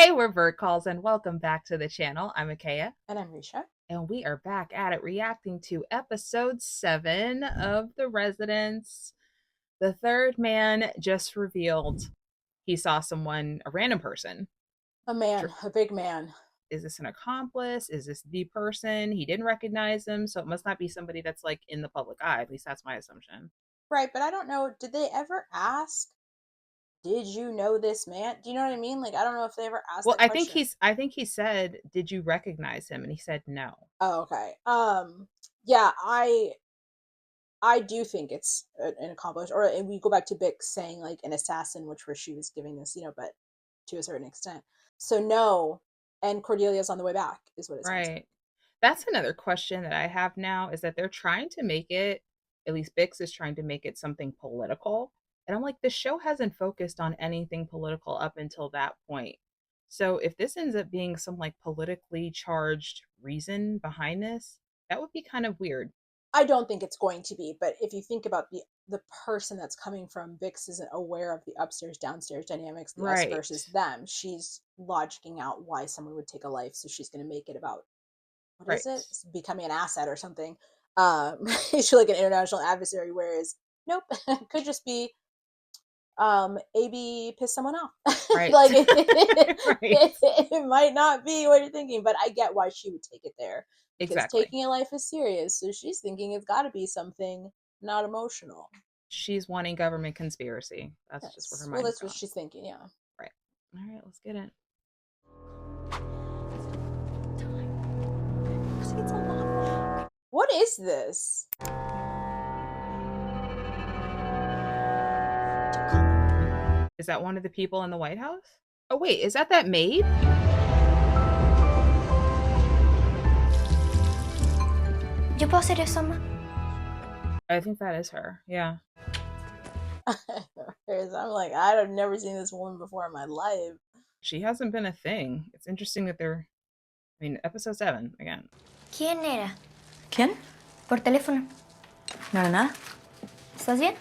Hey, we're Vert Calls, and welcome back to the channel. I'm Akea. And I'm Risha. And we are back at it reacting to episode 7 of The Residence. The third man just revealed he saw someone, a random person. A man, a big man. Is this an accomplice? Is this the person? He didn't recognize him, so it must not be somebody that's like in the public eye. At least that's my assumption. Right, but I don't know. Did they ever ask, did you know this man? Do you know what I mean? Like, I don't know if they ever asked Well, that question. I think he said, "Did you recognize him?" And he said no. Oh, okay. Yeah, I do think it's an accomplice. Or and we go back to Bix saying like an assassin, which where she was giving this, but to a certain extent. So no, and Cordelia's on the way back, is what it sounds like. Right. That's another question that I have now is that they're trying to make it, at least Bix is trying to make it something political. And I'm like, the show hasn't focused on anything political up until that point. So if this ends up being some like politically charged reason behind this, that would be kind of weird. I don't think it's going to be, but if you think about the person that's coming from, Vix isn't aware of the upstairs downstairs dynamics, the us Right. versus them. She's logicking out why someone would take a life, so she's going to make it about what is Right. it? It's becoming an asset or something. She's like an international adversary, whereas nope, could just be AB pissed someone off. Right. Like Right. it might not be what you're thinking, but I get why she would take it there because Exactly. taking a life is serious. So she's thinking it's got to be something not emotional. She's wanting government conspiracy. That's Yes. just where her Well, mind's that's what going. she's thinking. Yeah. Right. All right, let's get it. What is this? Is that one of the people in the White House? Oh, wait, is that maid? ¿Yo puedo hacer eso, ma? I think that is her. Yeah. I'm like, I've never seen this woman before in my life. She hasn't been a thing. It's interesting that episode 7 again. ¿Quién era? ¿Quién? Por teléfono. No era nada. ¿Estás bien?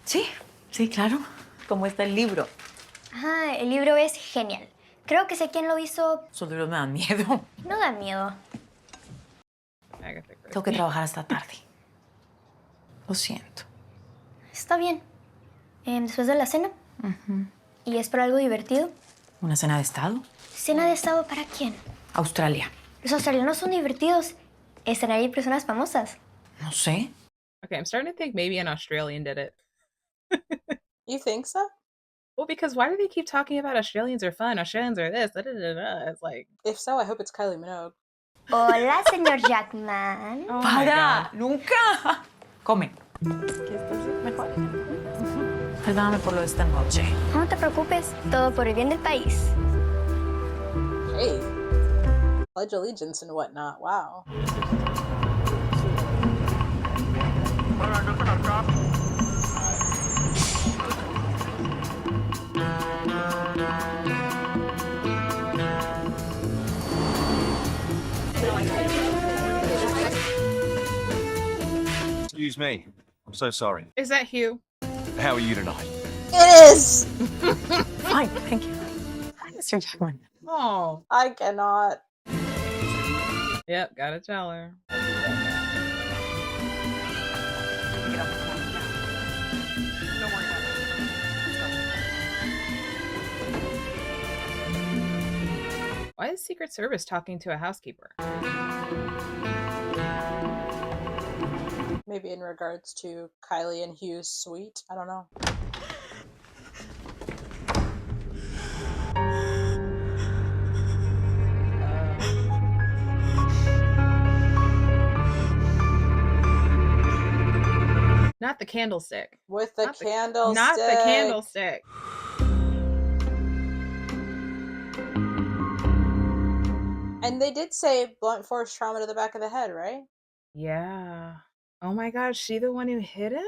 Sí, sí, claro. ¿Cómo está el libro? Ah, el libro es genial. Creo que sé quién lo hizo. Esos libros me dan miedo. No da miedo. Tengo que trabajar hasta tarde. Lo siento. Está bien. Después de la cena. ¿Y es para algo divertido? ¿Una cena de estado? ¿Cena de estado para quién? Australia. Los australianos son divertidos. ¿Están ahí personas famosas? No sé. Okay, I'm starting to think maybe an Australian did it. You think so? Well, because why do they keep talking about Australians are fun? Australians are this. Da, da, da, da. It's like, if so, I hope it's Kylie Minogue. Hola, señor Jackman. oh my ¡Para! God. ¡Nunca! Come. ¿Qué estás mejor? Perdóname por lo de esta noche. No te preocupes, todo por el bien del país. Hey, pledge allegiance and whatnot. Wow. Excuse me. I'm so sorry. Is that Hugh? How are you tonight? It is. Fine, thank you. Hi, Mr. Jackman. Oh. I cannot. Yep, gotta tell her. Why is Secret Service talking to a housekeeper? Maybe in regards to Kylie and Hugh's suite. I don't know. Not the candlestick. With the candlestick. Not the candlestick. And they did say blunt force trauma to the back of the head, right? Yeah. Oh my gosh, she the one who hit him?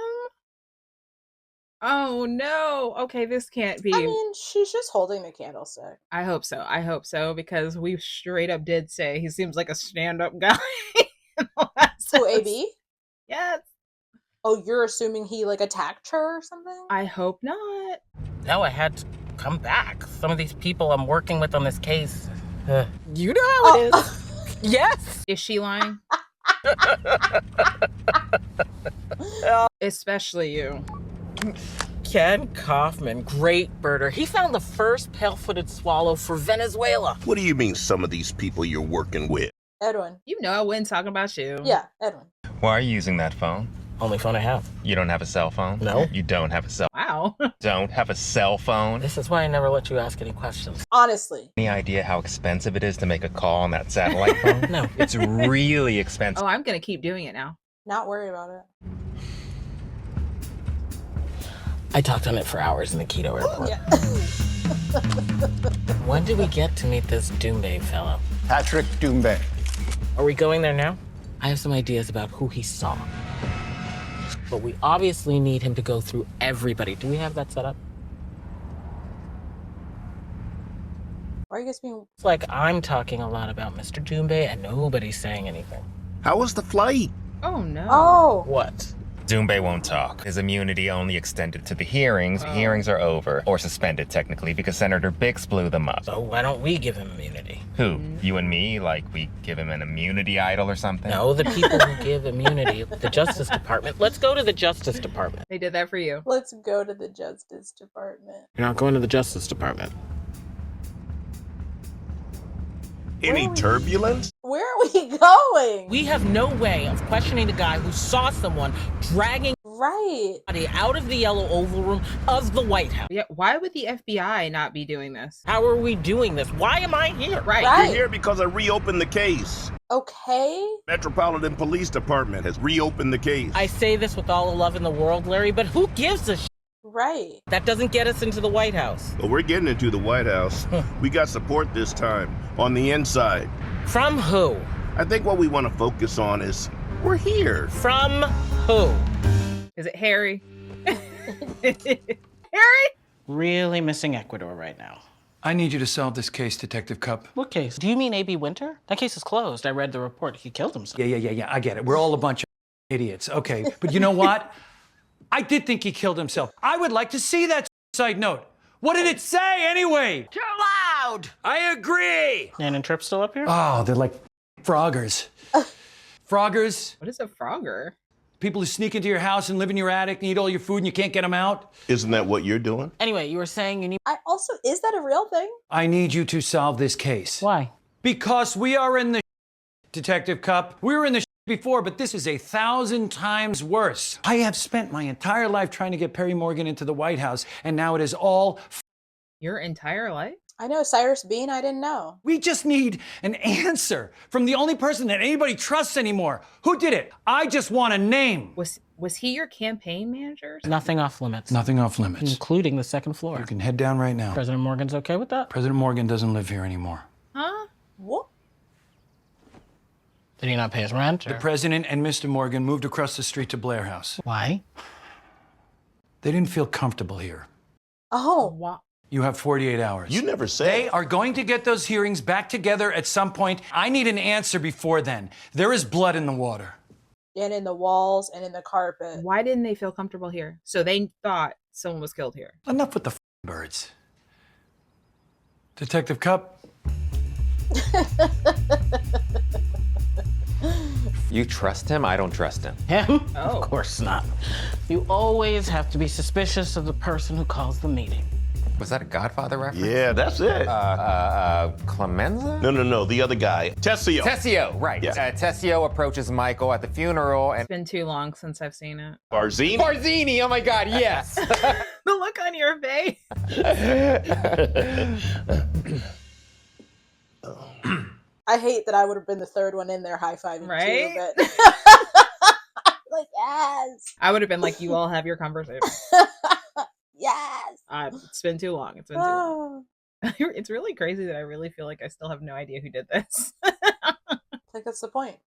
Oh no. Okay, this can't be. I mean, she's just holding the candlestick. I hope so. I hope so, because we straight up did say he seems like a stand-up guy. Who, AB? Yes. Oh, you're assuming he like attacked her or something? I hope not. Now I had to come back. Some of these people I'm working with on this case. You know how it is. Yes. Is she lying? Especially you. Ken Kaufman, great birder. He found the first pale-footed swallow for Venezuela. What do you mean some of these people you're working with? Edwin. You know I wasn't talking about you. Yeah, Edwin. Why are you using that phone? Only phone I have. You don't have a cell phone? No. You don't have a cell Wow. Don't have a cell phone? This is why I never let you ask any questions. Honestly. Any idea how expensive it is to make a call on that satellite phone? No. It's really expensive. Oh, I'm gonna keep doing it now. Not worry about it. I talked on it for hours in the Quito airport. Yeah. When did we get to meet this Doumbé fellow? Patrick Doumbé. Are we going there now? I have some ideas about who he saw. But we obviously need him to go through everybody. Do we have that set up? Why are you guys being... It's like I'm talking a lot about Mr. Doumbé and nobody's saying anything. How was the flight? Oh no. Oh. What? Doumbé won't talk. His immunity only extended to the hearings. Hearings are over, or suspended technically, because Senator Bix blew them up. So why don't we give him immunity? Who? You and me? Like we give him an immunity idol or something? No, the people who give immunity, the Justice Department. Let's go to the Justice Department. They did that for you. Let's go to the Justice Department. You're not going to the Justice Department. Any turbulence? Where are we going? We have no way of questioning the guy who saw someone dragging Right. body out of the yellow oval room of the White House. Yeah, why would the FBI not be doing this? How are we doing this? Why am I here? Right. You're here because I reopened the case. Okay. Metropolitan Police Department has reopened the case. I say this with all the love in the world, Larry, but who gives a Right. That doesn't get us into the White House. But we're getting into the White House. We got support this time, on the inside. From who? I think what we want to focus on is, we're here. From who? Is it Harry? Harry? Really missing Ecuador right now. I need you to solve this case, Detective Cupp. What case? Do you mean A.B. Winter? That case is closed. I read the report. He killed himself. Yeah, I get it. We're all a bunch of idiots. Okay, but you know what? I did think he killed himself. I would like to see that suicide note. What did it say anyway? Too loud! I agree! Nan and Trip still up here? Oh, they're like froggers. Froggers, What is a frogger? people who sneak into your house and live in your attic and eat all your food and you can't get them out. Isn't that what you're doing? Anyway, you were saying you need... I also, is that a real thing? I need you to solve this case. Why? Because we are in the Detective Cupp. We were in the before, but this is 1,000 times worse. I have spent my entire life trying to get Perry Morgan into the White House, and now it is all Your entire life? I know Cyrus Bean, I didn't know. we just need an answer from the only person that anybody trusts anymore. Who did it? I just want a name. Was he your campaign manager? Nothing off limits. Nothing off limits. Including the second floor. You can head down right now. President Morgan's okay with that? President Morgan doesn't live here anymore. Huh? What? Did he not pay his rent? The president and Mr. Morgan moved across the street to Blair House. Why? They didn't feel comfortable here. Oh. Wow. You have 48 hours. You never They said. are going to get those hearings back together at some point. I need an answer before then. There is blood in the water. And in the walls and in the carpet. Why didn't they feel comfortable here? So they thought someone was killed here. Enough with the birds. Detective Cupp, You trust him? I don't trust him. Him? Oh. Of course not. You always have to be suspicious of the person who calls the meeting. Was that a Godfather reference? Yeah, that's it. Clemenza? No, the other guy. Tessio. Tessio, right. Yeah. Tessio approaches Michael at the funeral and... It's been too long since I've seen it. Barzini? Barzini, oh my God, yes! The look on your face. I hate that I would have been the third one in there high-fiving Right? too, but... like, yes! I would have been like, you all have your conversation. Yes! It's been too long. It's been too long. Oh. It's really crazy that I really feel like I still have no idea who did this. Like, that's the point.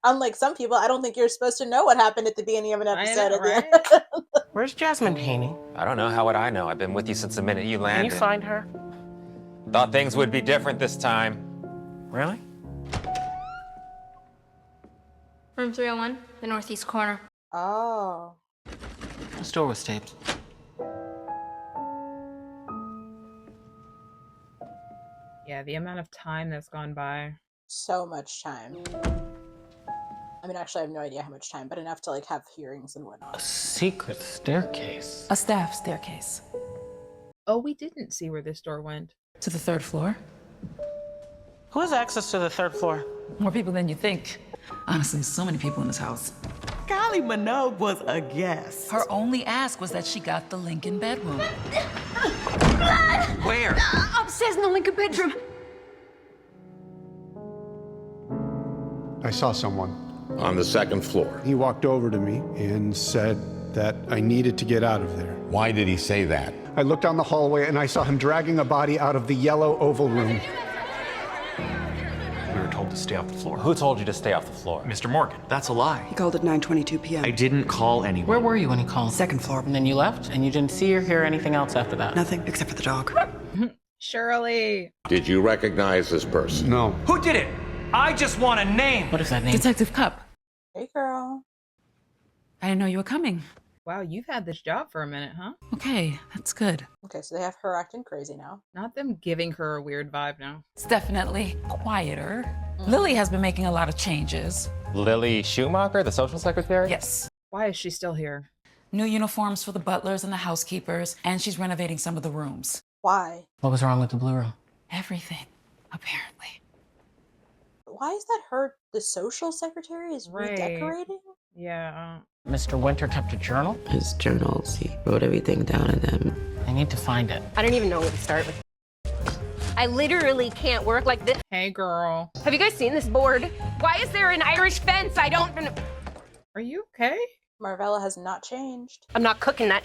Unlike some people, I don't think you're supposed to know what happened at the beginning of an I episode. know, At the right? end. Where's Jasmine Haney? I don't know, how would I know? I've been with you since the minute you Can landed. you find her? Thought things would be different this time. Really? Room 301, the northeast corner. Oh. This door was taped. the amount of time that's gone by. So much time. I mean, actually, I have no idea how much time, but enough to like have hearings and A whatnot. secret staircase. A staff staircase. Oh, we didn't see where this door went. To the 3rd floor. Who has access to the 3rd floor? More people than you think. Honestly, so many people in this house. Kylie Minogue was a guest. Her only ask was that she got the Lincoln bedroom. Where? Upstairs in the Lincoln bedroom. I saw someone. On the 2nd floor. He walked over to me and said that I needed to get out of there. Why did he say that? I looked down the hallway and I saw him dragging a body out of the yellow oval room. We were told to stay off the floor. Who told you to stay off the floor? Mr. Morgan. That's a lie. He called at 9:22 p.m. I didn't call anyone. Where were you when he called? 2nd floor. And then you left, and you didn't see or hear anything else after that? Nothing except for the dog. Shirley. Did you recognize this person? No. Who did it? I just want a name. What is that name? Detective Cupp. Hey, girl. I didn't know you were coming. Wow, you've had this job for a minute, huh? Okay, that's good. Okay, so they have her acting crazy now. Not them giving her a weird vibe now. It's definitely quieter. Lily has been making a lot of changes. Lily Schumacher, the social secretary? Yes. Why is she still here? New uniforms for the butlers and the housekeepers, and she's renovating some of the rooms. Why? What was wrong with the blue room? Everything, apparently. Why is that her? The social secretary is Right. redecorating? Yeah. Mr. Winter kept a journal? His journals, he wrote everything down in them. I need to find it. I don't even know where to start with. I literally can't work like this. Hey, girl. Have you guys seen this board? Why is there an Irish fence? I don't. Are you okay? Marvella has not changed. I'm not cooking that.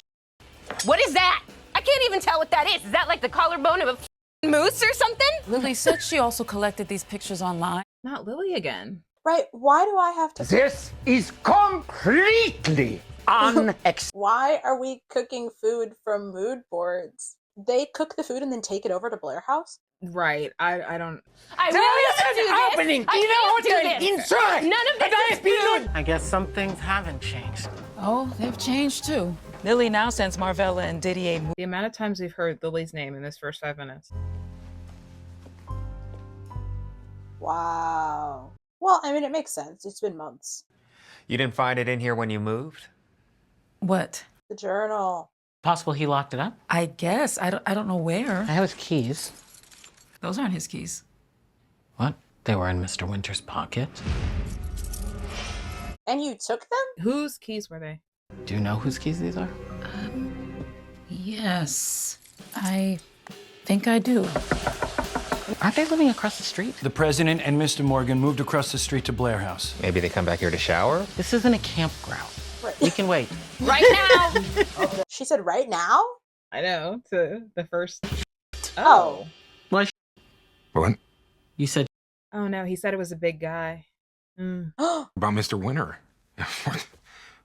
What is that? I can't even tell what that is. Is that like the collarbone of a moose or something? Lily said she also collected these pictures online. Not Lily again. Right, why do I have to... This is completely unacceptable. Why are we cooking food from mood boards? They cook the food and then take it over to Blair House? Right. I don't... I really can't do this. happening I in the can't do hotel this. inside. None of this is good. I guess some things haven't changed. Oh, they've changed too. Lily now sends Marvella and Didier. The amount of times we've heard Lily's name in this first 5 minutes. Wow. Well, I mean, it makes sense. It's been months. You didn't find it in here when you moved? What? The journal. Possible he locked it up? I guess. I don't know where. I have his keys. Those aren't his keys. What? They were in Mr. Winter's pocket. And you took them? Whose keys were they? Do you know whose keys these are? Yes. I think I do. Aren't they living across the street? The president and Mr. Morgan moved across the street to Blair House. Maybe they come back here to shower? This isn't a campground. Right. We can wait. Right now. She said right now? I know. To the first... Oh. What? What? You said Oh, no. He said it was a big guy. Mm. About Mr. Winter.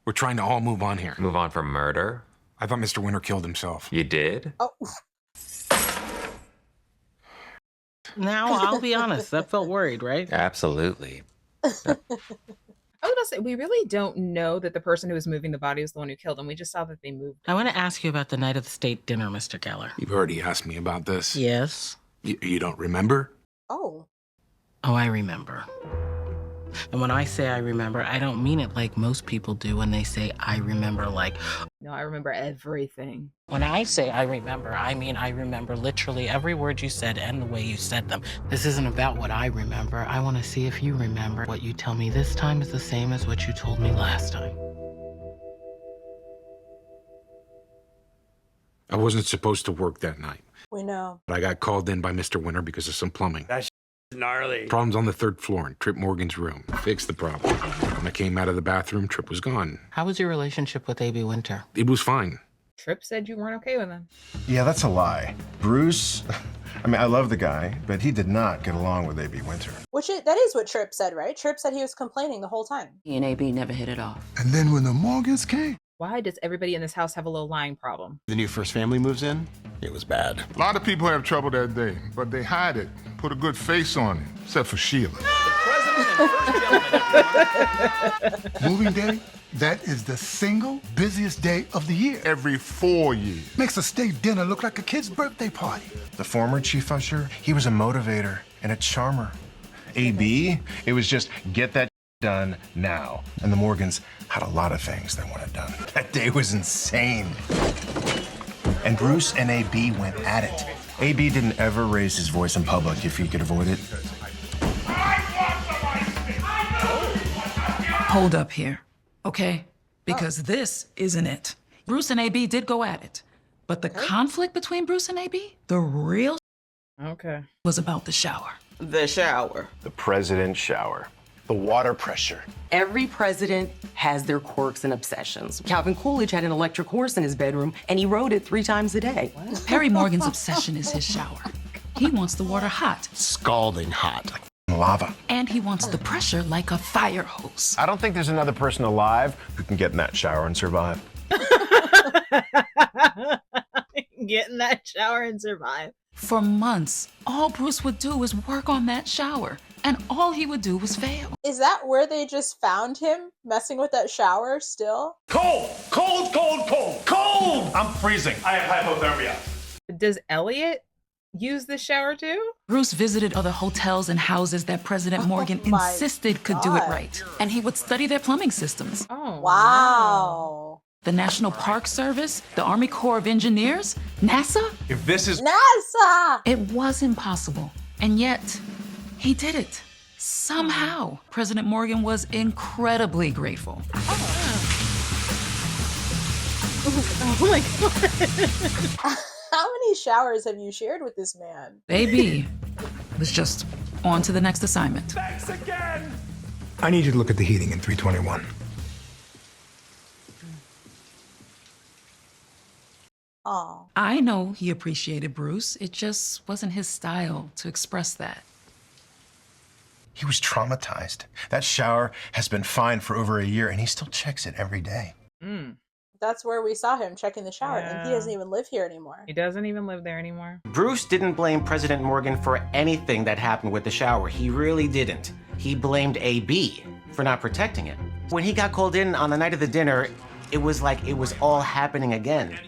We're trying to all move on here. Move on from murder? I thought Mr. Winter killed himself. You did? Oh. now I'll be honest. That felt worried, right? Absolutely. I was about to say, we really don't know that the person who was moving the body was the one who killed him. We just saw that they moved. I want to ask you about the night of the state dinner, Mr. Geller. You've already asked me about this. Yes. You don't remember? Oh. Oh, I remember. And when I say I remember, I don't mean it like most people do when they say I remember, like... No, I remember everything. When I say I remember, I mean I remember literally every word you said and the way you said them. This isn't about what I remember. I want to see if you remember. What you tell me this time is the same as what you told me last time. I wasn't supposed to work that night. We know. But I got called in by Mr. Winter because of some plumbing. That's gnarly. Problem's on the 3rd floor in Trip Morgan's room. Fixed the problem. When I came out of the bathroom, Trip was gone. How was your relationship with A.B. Winter? It was fine. Tripp said you weren't okay with him. Yeah, that's a lie. Bruce, I mean, I love the guy, but he did not get along with A.B. Winter. That is what Tripp said, right? Tripp said he was complaining the whole time. He and AB never hit it off. And then when the Morgans came... Why does everybody in this house have a little lying problem? The new first family moves in. It was bad. A lot of people have trouble that day, but they hide it, put a good face on it, except for Sheila. Moving day? That is the single busiest day of the year. Every 4 years. Makes a state dinner look like a kid's birthday party. The former chief usher, he was a motivator and a charmer. AB, it was just get that done now. And the Morgans had a lot of things they wanted done. That day was insane. And Bruce and AB went at it. AB didn't ever raise his voice in public if he could avoid it. Hold up here, okay? Because this isn't it. Bruce and AB did go at it. But the conflict between Bruce and AB, the real was about the shower. The shower. The president's shower. The water pressure. Every president has their quirks and obsessions. Calvin Coolidge had an electric horse in his bedroom, and he rode it 3 times a day. Perry Morgan's obsession is his shower. He wants the water hot. Scalding hot, like lava. And he wants the pressure like a fire hose. I don't think there's another person alive who can get in that shower and survive. Get in that shower and survive. For months, all Bruce would do was work on that shower, and all he would do was fail. Is that where they just found him messing with that shower still? Cold! Cold, cold, cold! Cold! I'm freezing. I have hypothermia. Does Elliot use the shower too? Bruce visited other hotels and houses that President Morgan insisted could do it right, and he would study their plumbing systems. Oh, wow. The National Park Service, the Army Corps of Engineers, NASA? If this is NASA! It was impossible, and yet he did it. Somehow, President Morgan was incredibly grateful. Oh my God. How many showers have you shared with this man? AB was just on to the next assignment. Thanks again! I need you to look at the heating in 321. Oh. I know he appreciated Bruce. It just wasn't his style to express that. He was traumatized. That shower has been fine for over a year, and he still checks it every day. That's where we saw him checking the shower, and he doesn't even live here anymore. He doesn't even live there anymore. Bruce didn't blame President Morgan for anything that happened with the shower. He really didn't. He blamed AB for not protecting it. When he got called in on the night of the dinner, it was like it was all happening again.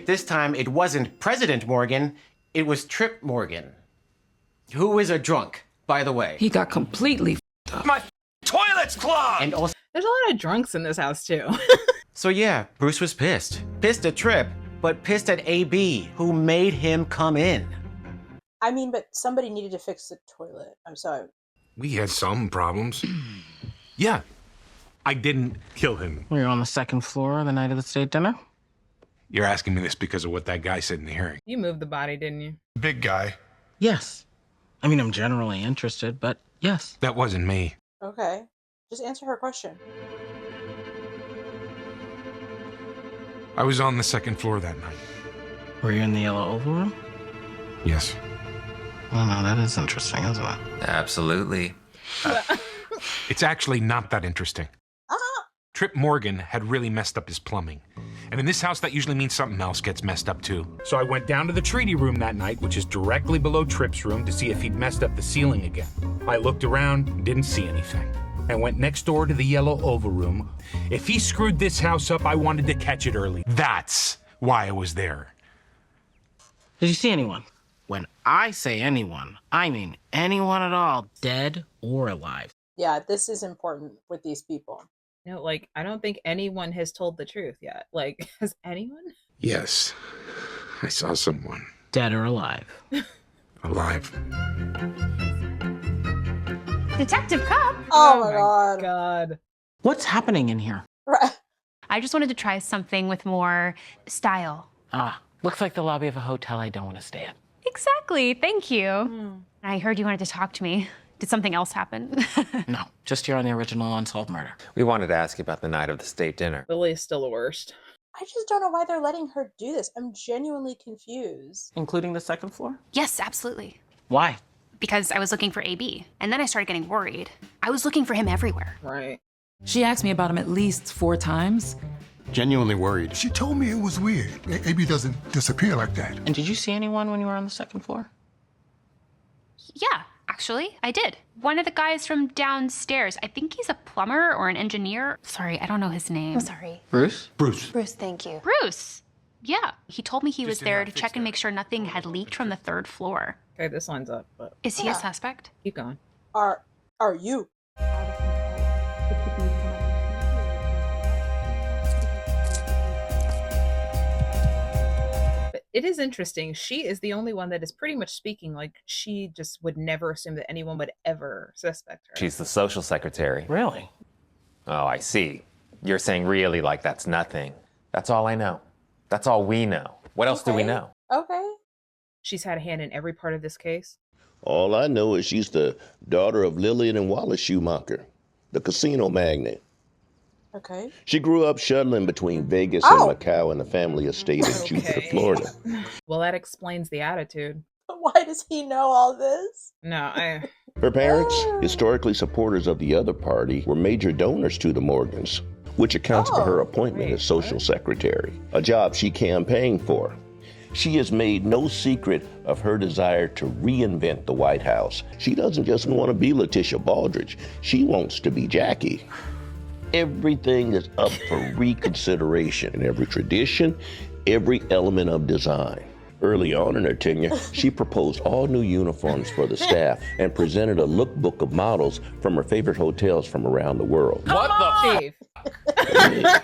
This time, it wasn't President Morgan, it was Trip Morgan, who is a drunk, by the way. He got completely f***ed up. My toilet's clogged! And also, There's a lot of drunks in this house too. so yeah, Bruce was pissed. Pissed at Trip, but pissed at AB, who made him come in. I mean, but somebody needed to fix the toilet. I'm sorry. We had some problems. Yeah, I didn't kill him. We were on the second floor the night of the state dinner? You're asking me this because of what that guy said in the hearing. You moved the body, didn't you? Big guy. Yes. I mean, I'm generally interested, but yes. That wasn't me. Okay. Just answer her question. I was on the second floor that night. Were you in the yellow oval room? Yes. Well, no, that is interesting, isn't it? Absolutely. It's actually not that interesting. Trip Morgan had really messed up his plumbing. And in this house, that usually means something else gets messed up too. So I went down to the treaty room that night, which is directly below Trip's room, to see if he'd messed up the ceiling again. I looked around and didn't see anything. I went next door to the yellow oval room. If he screwed this house up, I wanted to catch it early. That's why I was there. Did you see anyone? When I say anyone, I mean anyone at all, dead or alive. Yeah, this is important with these people. No, like, I don't think anyone has told the truth yet. Like, has anyone? Yes, I saw someone. Dead or alive? Alive. Detective Cupp. Oh my God. What's happening in here? Right. I just wanted to try something with more style. Ah, looks like the lobby of a hotel I don't want to stay at. Exactly. Thank you. I heard you wanted to talk to me. Did something else happen? No, just here on the original Unsolved Murder. We wanted to ask you about the night of the state dinner. Lily is still the worst. I just don't know why they're letting her do this. I'm genuinely confused. Including the second floor? Yes, absolutely. Why? Because I was looking for AB, and then I started getting worried. I was looking for him everywhere. Right. She asked me about him at least 4 times. Genuinely worried. She told me it was weird. AB doesn't disappear like that. And did you see anyone when you were on the second floor? Yeah, Actually, I did. One of the guys from downstairs. I think he's a plumber or an engineer. Sorry, I don't know his name. I'm sorry. Bruce? Bruce, thank you. Bruce! Yeah. He told me he was there to check and make sure nothing had leaked from the 3rd floor. Okay, this lines up, but Is he a suspect? keep going. Are you? But it is interesting. She is the only one that is pretty much speaking like she just would never assume that anyone would ever suspect her. She's the social secretary. Really? Oh, I see. You're saying really like that's nothing. That's all I know. That's all we know. What else do we know? Okay. She's had a hand in every part of this case. All I know is she's the daughter of Lillian and Wallace Schumacher, the casino magnate. Okay. She grew up shuttling between Vegas and Macau in the family estate in Jupiter, Florida. Well, that explains the attitude. Why does he know all this? No, Her parents, historically supporters of the other party, were major donors to the Morgans, which accounts for her appointment as social secretary, a job she campaigned for. She has made no secret of her desire to reinvent the White House. She doesn't just want to be Letitia Baldridge. She wants to be Jackie. Everything is up for reconsideration in every tradition, every element of design. Early on in her tenure, she proposed all new uniforms for the staff and presented a lookbook of models from her favorite hotels from around the world. What the Chief?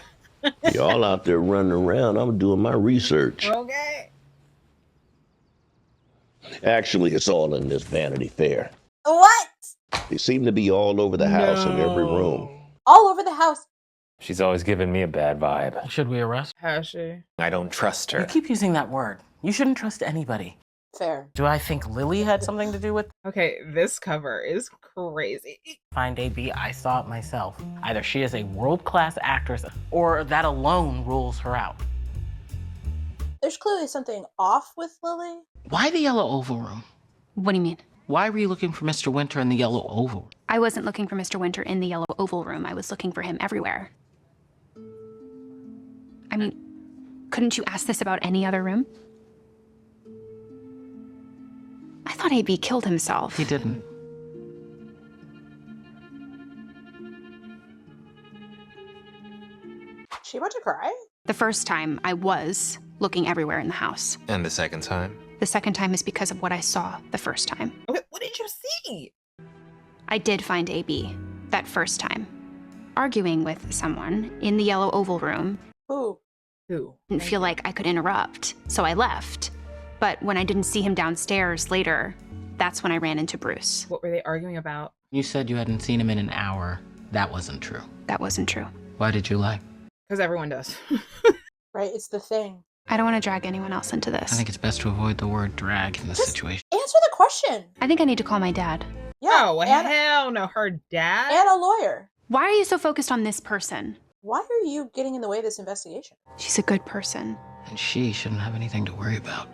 Y'all out there running around, I'm doing my research. Okay. Actually, it's all in this Vanity Fair. What? They seem to be all over the house in every room. All over the house. She's always given me a bad vibe. Should we arrest? Has she? I don't trust her. You keep using that word. You shouldn't trust anybody. Fair. Do I think Lily had something to do with? Okay, this cover is crazy. Find AB, I saw it myself. Either she is a world-class actress or that alone rules her out. There's clearly something off with Lily. Why the yellow oval room? What do you mean? Why were you looking for Mr. Winter in the yellow oval? I wasn't looking for Mr. Winter in the yellow oval room. I was looking for him everywhere. I mean, couldn't you ask this about any other room? I thought AB killed himself. He didn't. She about to cry? The first time, I was looking everywhere in the house. And the second time? The second time is because of what I saw the first time. What did you see? I did find AB that first time, arguing with someone in the yellow oval room. Who? Didn't feel like I could interrupt, so I left. But when I didn't see him downstairs later, that's when I ran into Bruce. What were they arguing about? You said you hadn't seen him in an hour. That wasn't true. That wasn't true. Why did you lie? Because everyone does. Right, it's the thing. I don't want to drag anyone else into this. I think it's best to avoid the word drag in this situation. Answer the question. I think I need to call my dad. Yeah. Oh, hell no. Her dad? And a lawyer. Why are you so focused on this person? Why are you getting in the way of this investigation? She's a good person. And she shouldn't have anything to worry about.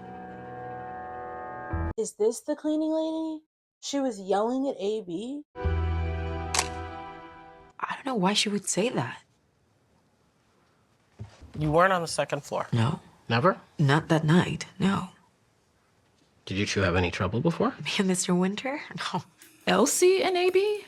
Is this the cleaning lady? She was yelling at AB? I don't know why she would say that. You weren't on the second floor? No. Never? Not that night, no. Did you two have any trouble before? Me and Mr. Winter? No. Elsie and AB?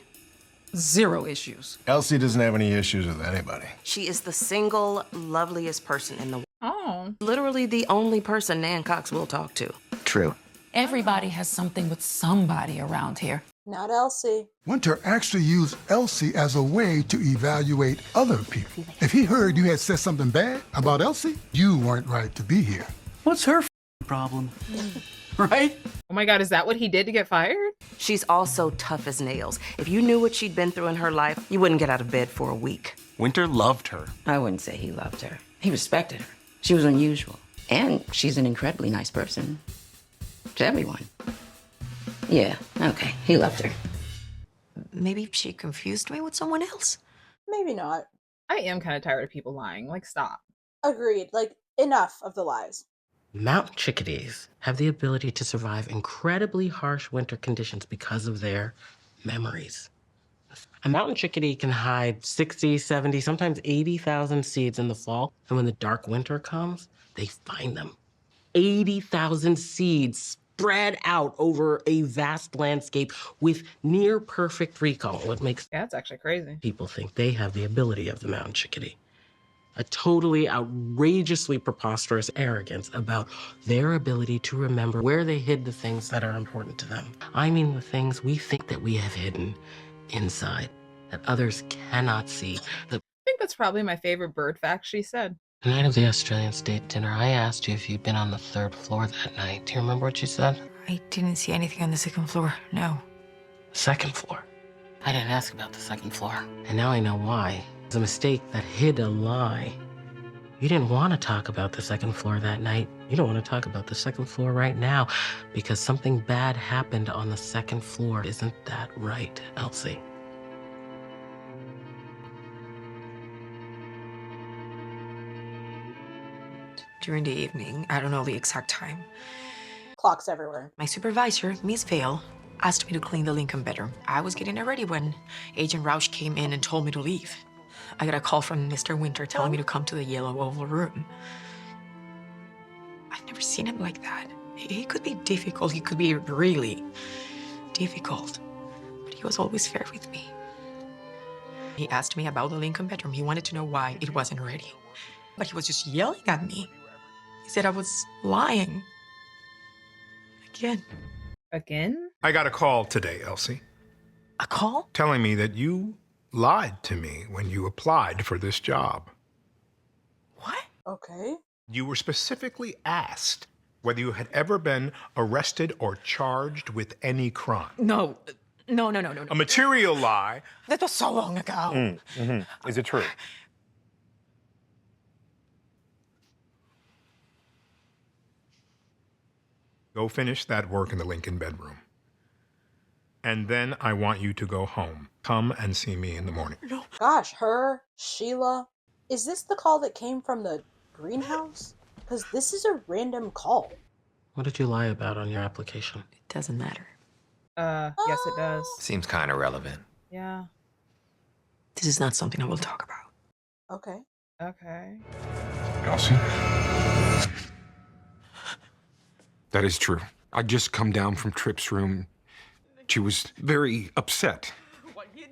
Zero issues. Elsie doesn't have any issues with anybody. She is the single loveliest person in the world. Oh. Literally the only person Nan Cox will talk to. True. Everybody has something with somebody around here. Not Elsie. Winter actually used Elsie as a way to evaluate other people. If he heard you had said something bad about Elsie, you weren't right to be here. What's her problem? Right? Oh my God, is that what he did to get fired? She's also tough as nails. If you knew what she'd been through in her life, you wouldn't get out of bed for a week. Winter loved her. I wouldn't say he loved her. He respected her. She was unusual. And she's an incredibly nice person. To everyone. Yeah, okay, he loved her. Maybe she confused me with someone else. Maybe not. I am kind of tired of people lying. Like, stop. Agreed. Like, enough of the lies. Mountain chickadees have the ability to survive incredibly harsh winter conditions because of their memories. A mountain chickadee can hide 60, 70, sometimes 80,000 seeds in the fall, and when the dark winter comes, they find them. 80,000 seeds spread out over a vast landscape with near perfect recall. What makes that's actually crazy. People think they have the ability of the mountain chickadee. A totally outrageously preposterous arrogance about their ability to remember where they hid the things that are important to them. I mean the things we think that we have hidden inside, that others cannot see. I think that's probably my favorite bird fact she said. The night of the Australian state dinner, I asked you if you'd been on the 3rd floor that night. Do you remember what you said? I didn't see anything on the 2nd floor, no. 2nd floor. I didn't ask about the 2nd floor. And now I know why. It was a mistake that hid a lie. You didn't want to talk about the 2nd floor that night. You don't want to talk about the 2nd floor right now because something bad happened on the 2nd floor. Isn't that right, Elsie? During the evening, I don't know the exact time, Clocks everywhere. my supervisor, Miss Vale, asked me to clean the Lincoln bedroom. I was getting it ready when Agent Rausch came in and told me to leave. I got a call from Mr. Winter telling me to come to the yellow oval room. I've never seen him like that. He could be difficult. He could be really difficult. But he was always fair with me. He asked me about the Lincoln bedroom. He wanted to know why it wasn't ready. But he was just yelling at me. He said I was lying. Again? I got a call today, Elsie. A call? Telling me that you lied to me when you applied for this job. Okay. You were specifically asked whether you had ever been arrested or charged with any crime. No. A material lie. That was so long ago. Is it true? Go finish that work in the Lincoln bedroom. And then I want you to go home. Come and see me in the morning. Gosh, Sheila. Is this the call that came from the greenhouse? Because this is a random call. What did you lie about on your application? It doesn't matter. Yes, it does. Seems kind of relevant. Yeah. This is not something I will talk about. Okay. Okay. Elsie? That is true. I'd just come down from Tripp's room. She was very upset.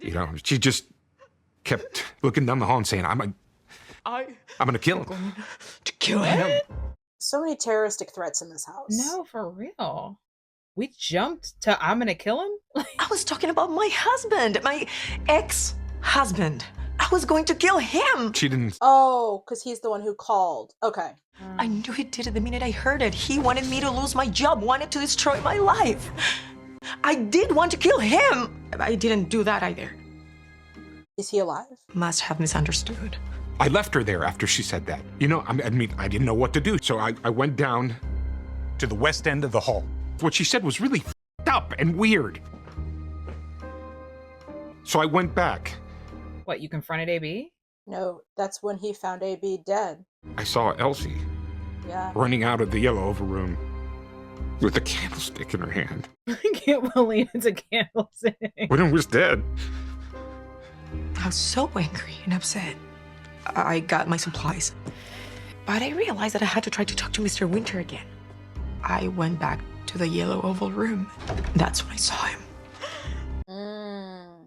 You know, she just kept looking down the hall and saying, I'm gonna kill him. To kill him. So many terroristic threats in this house. No, for real. We jumped to I'm gonna kill him? I was talking about my husband, my ex-husband. I was going to kill him. She didn't. Oh, because he's the one who called. Okay. I knew he did it the minute I heard it. He wanted me to lose my job, wanted to destroy my life. I did want to kill him. I didn't do that either. Is he alive? Must have misunderstood. I left her there after she said that. You know, I mean, I didn't know what to do, so I went down to the west end of the hall. What she said was really f***ed up and weird. So I went back. What, you confronted AB? No, that's when he found AB dead. I saw Elsie Yeah. running out of the yellow oval room with a candlestick in her hand. I can't believe it's a candlestick. When it was dead. I was so angry and upset. I got my supplies. But I realized that I had to try to talk to Mr. Winter again. I went back to the yellow oval room. That's when I saw him.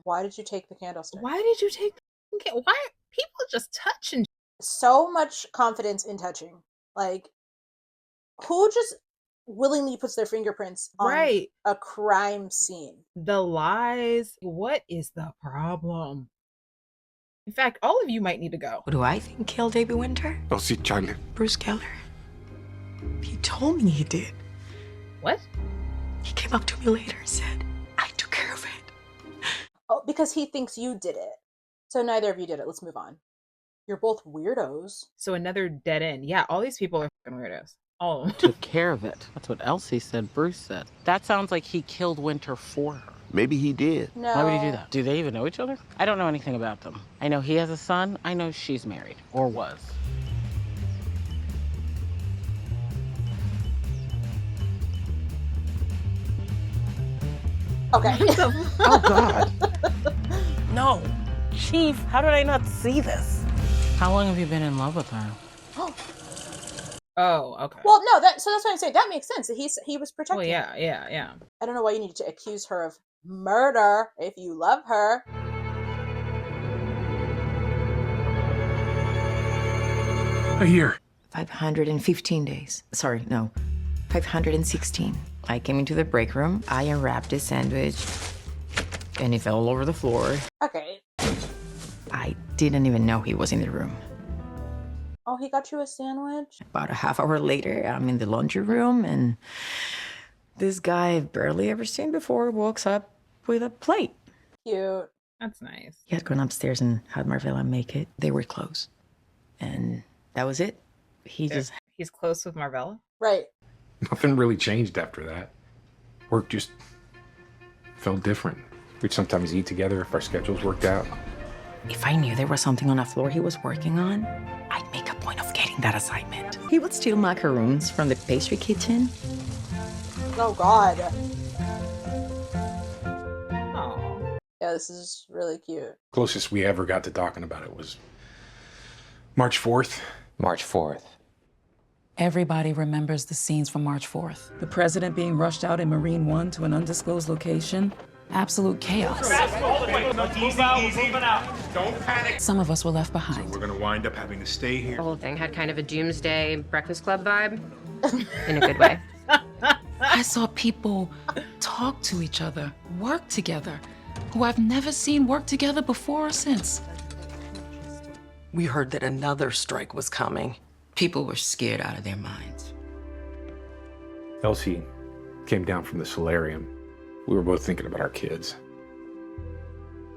Why did you take the candlestick? Why did you take the Why people just touching? So much confidence in touching. Like, who just willingly puts their fingerprints on a crime scene? The lies. What is the problem? In fact, all of you might need to go. Who do I think killed David Winter? Elsie Charlie. Bruce Keller. He told me he did. What? He came up to me later and said, I took care of it. Oh, because he thinks you did it. So neither of you did it. Let's move on. You're both weirdos. So another dead end. Yeah, all these people are fucking weirdos. All of them. Took care of it. That's what Elsie said, Bruce said. That sounds like he killed Winter for her. Maybe he did. No. Why would he do that? Do they even know each other? I don't know anything about them. I know he has a son. I know she's married. Or was. Okay. Oh, God. No. Chief, how did I not see this? How long have you been in love with her? Oh, okay. Well, no, that's what I'm saying. That makes sense. He was protecting. Well, yeah. I don't know why you needed to accuse her of murder if you love her. A year. 515 days. Sorry, no. 516. I came into the break room. I unwrapped a sandwich, and it fell all over the floor. Okay. I didn't even know he was in the room. Oh, he got you a sandwich? About a half hour later, I'm in the laundry room, and this guy I've barely ever seen before walks up with a plate. Cute. That's nice. He had gone upstairs and had Marvella make it. They were close. And that was it. He's close with Marvella? Right. Nothing really changed after that. Work just felt different. We'd sometimes eat together if our schedules worked out. If I knew there was something on a floor he was working on, I'd make a point of getting that assignment. He would steal macaroons from the pastry kitchen. Oh, God. Oh. Yeah, this is really cute. Closest we ever got to talking about it was March 4th. March 4th. Everybody remembers the scenes from March 4th. The president being rushed out in Marine One to an undisclosed location. Absolute chaos. Don't panic. Some of us were left behind. We're gonna wind up having to stay here. The whole thing had kind of a doomsday Breakfast Club vibe, in a good way. I saw people talk to each other, work together, who I've never seen work together before or since. We heard that another strike was coming. People were scared out of their minds. Elsie came down from the solarium. We were both thinking about our kids.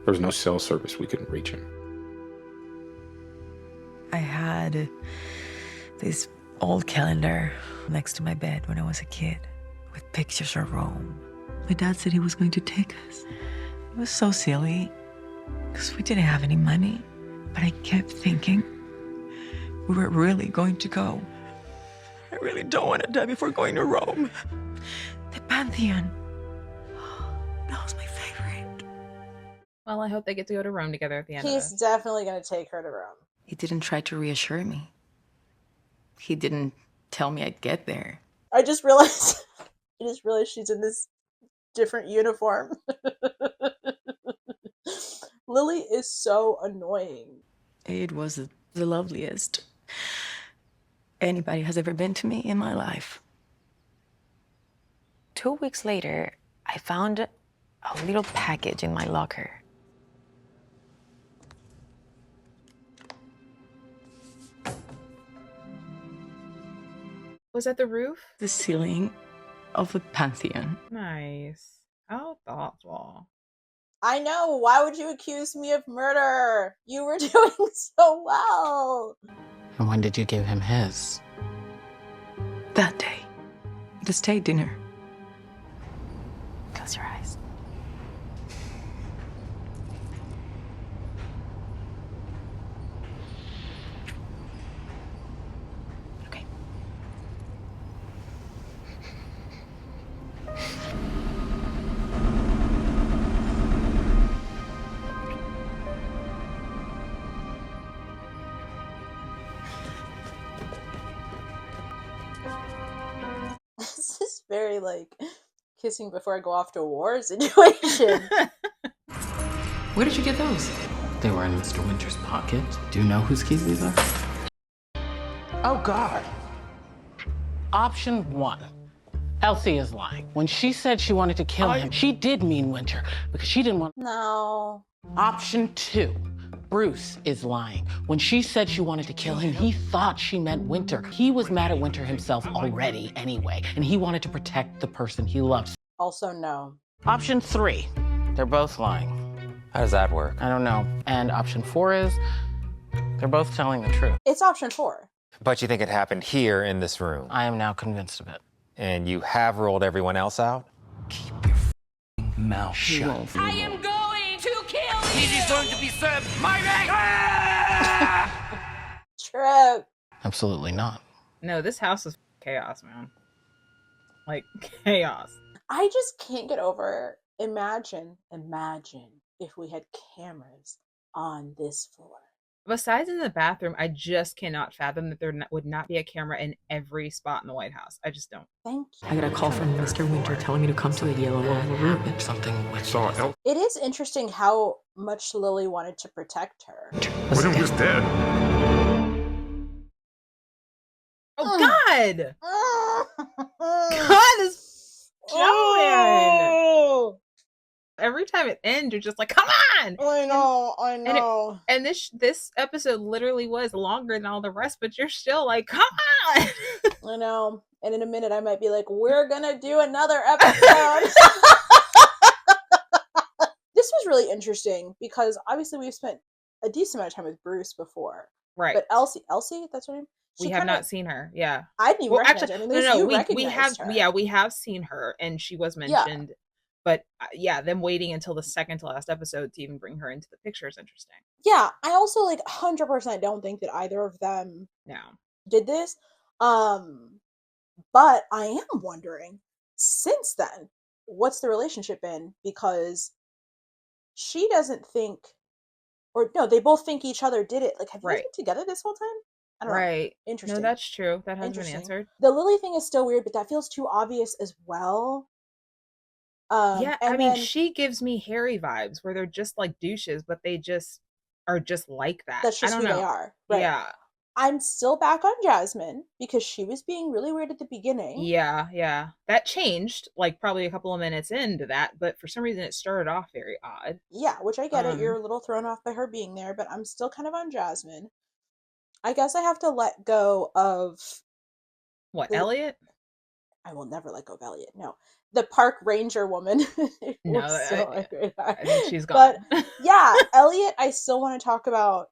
There was no cell service. We couldn't reach him. I had this old calendar next to my bed when I was a kid with pictures of Rome. My dad said he was going to take us. It was so silly because we didn't have any money, but I kept thinking we were really going to go. I really don't want to die before going to Rome. The Pantheon. That was my favorite. Well, I hope they get to go to Rome together at the end of He's this. definitely going to take her to Rome. He didn't try to reassure me. He didn't tell me I'd get there. I just realized she's in this different uniform. Lily is so annoying. It was the loveliest anybody has ever been to me in my life. 2 weeks later, I found a little package in my locker. Was that the roof? The ceiling of the Pantheon. Nice. How thoughtful. I know. Why would you accuse me of murder? You were doing so well. And when did you give him his? That day, the state dinner. Close your eyes. Okay. This is very like kissing before I go off to war situation. Where did you get those? They were in Mr. Winter's pocket. Do you know whose keys these are? Oh, God. Option 1. Elsie is lying. When she said she wanted to kill him, she did mean Winter because she didn't want. No. Option 2. Bruce is lying. When she said she wanted to kill him, he thought she meant Winter. He was mad at Winter himself already anyway, and he wanted to protect the person he loves. Also, no. Option 3. They're both lying. How does that work? I don't know. And option 4 is they're both telling the truth. It's option 4. But you think it happened here in this room? I am now convinced of it. And you have ruled everyone else out? Mouth shut. I am going to kill you! It is going to be served my way! Trip. Absolutely not. No, this house is chaos, man. Like, chaos. I just can't get over. Imagine if we had cameras on this floor. Besides in the bathroom, I just cannot fathom that would not be a camera in every spot in the White House. I just don't. Thank you. I got a call from Mr. Winter telling me to come to the Yellow Oval Room. Something with It is interesting how much Lily wanted to protect her. William was dead. Oh God! God is showing. Every time it ends, you're just like, "Come on!" I know. And this episode literally was longer than all the rest, but you're still like, "Come on!" I know. And in a minute, I might be like, "We're gonna do another episode." This was really interesting because obviously we've spent a decent amount of time with Bruce before, right? But Elsie, that's her name. We have not seen her. Yeah, I didn't even recognize her. I mean, we have. her. Yeah, we have seen her, and she was mentioned. Yeah. But yeah, them waiting until the second to last episode to even bring her into the picture is interesting. Yeah, I also 100% don't think that either of them did this. But I am wondering, since then, what's the relationship been? Because she doesn't think, or no, they both think each other did it. Have you guys been together this whole time? I don't know. Interesting. No, that's true. That hasn't been answered. The Lily thing is still weird, but that feels too obvious as well. Yeah, I mean, she gives me Harry vibes where they're just like douches, but they just are just like that. That's just I don't who know. they are. Right. Yeah. I'm still back on Jasmine because she was being really weird at the beginning. Yeah. That changed probably a couple of minutes into that, but for some reason it started off very odd. Yeah, which I get it. You're a little thrown off by her being there, but I'm still kind of on Jasmine. I guess I have to let go of Elliot? I will never let go of Elliot. No. The park ranger woman. No, I think she's gone. But yeah, Elliot, I still want to talk about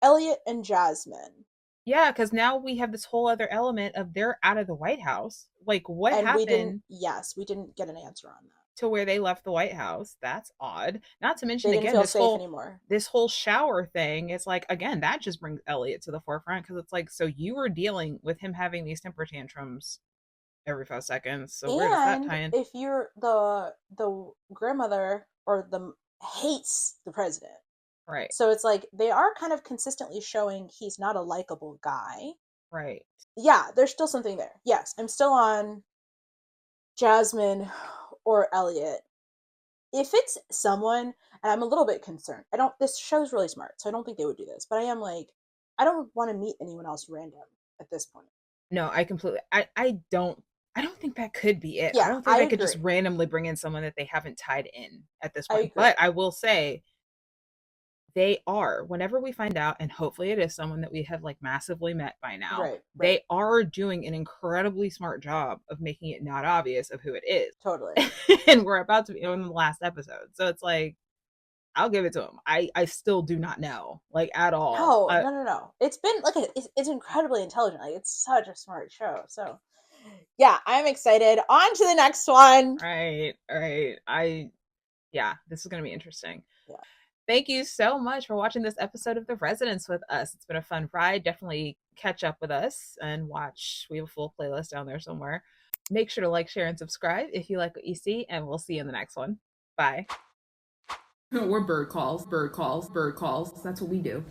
Elliot and Jasmine. Yeah, because now we have this whole other element of they're out of the White House. What happened? We didn't get an answer on that. To where they left the White House. That's odd. Not to mention, they didn't again, feel safe anymore. This whole shower thing. It's again, that just brings Elliot to the forefront because it's so you were dealing with him having these temper tantrums every 5 seconds. So where does that tie in? If you're the grandmother or the hates the president. Right. So it's they are kind of consistently showing he's not a likable guy. Right. Yeah, there's still something there. Yes, I'm still on Jasmine or Elliot. If it's someone, and I'm a little bit concerned. This show's really smart, so I don't think they would do this. But I am I don't want to meet anyone else random at this point. No, I completely I don't think that could be it. Yeah, I don't think I could just randomly bring in someone that they haven't tied in at this point. But I will say they are, whenever we find out, and hopefully it is someone that we have massively met by now, right. They are doing an incredibly smart job of making it not obvious of who it is. Totally. And we're about to be in the last episode. So it's I'll give it to him. I still do not know, at all. No. It's been it's incredibly intelligent. It's such a smart show. So yeah, I'm excited. On to the next one. Right. This is gonna be interesting. Yeah. Thank you so much for watching this episode of The Residence with us. It's been a fun ride. Definitely catch up with us and watch. We have a full playlist down there somewhere. Make sure to like, share, and subscribe if you like what you see, and we'll see you in the next one. Bye. We're bird calls. That's what we do.